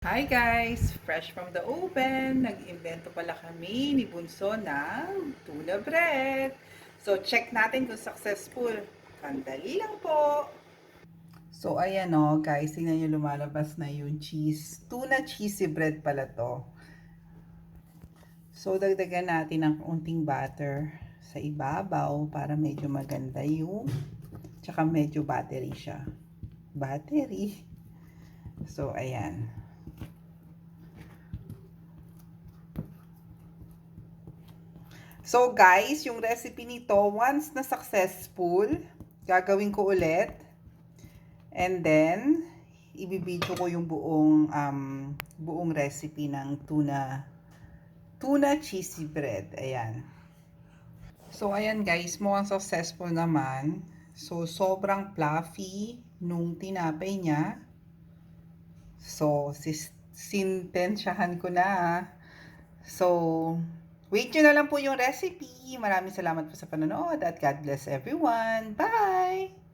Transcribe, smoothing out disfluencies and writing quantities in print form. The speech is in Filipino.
Hi guys! Fresh from the oven, nag-invento pala kami ni Bunso ng tuna bread. So check natin kung successful. Sandali lang po. So ayan o guys, tingnan nyo lumalabas na yung cheese. Tuna cheesy bread pala to. So dagdagan natin ng unting butter sa ibabaw para medyo maganda yung, tsaka medyo buttery siya. Buttery. So ayan. So guys, yung recipe nito, once na successful, gagawin ko ulit. And then, ibibidyo ko yung buong recipe ng tuna cheesy bread. Ayan. So ayan guys, mukhang successful naman. So sobrang fluffy nung tinapay niya. So sintensyahan ko na. So, wait nyo na lang po yung recipe. Maraming salamat po sa panonood at God bless everyone. Bye!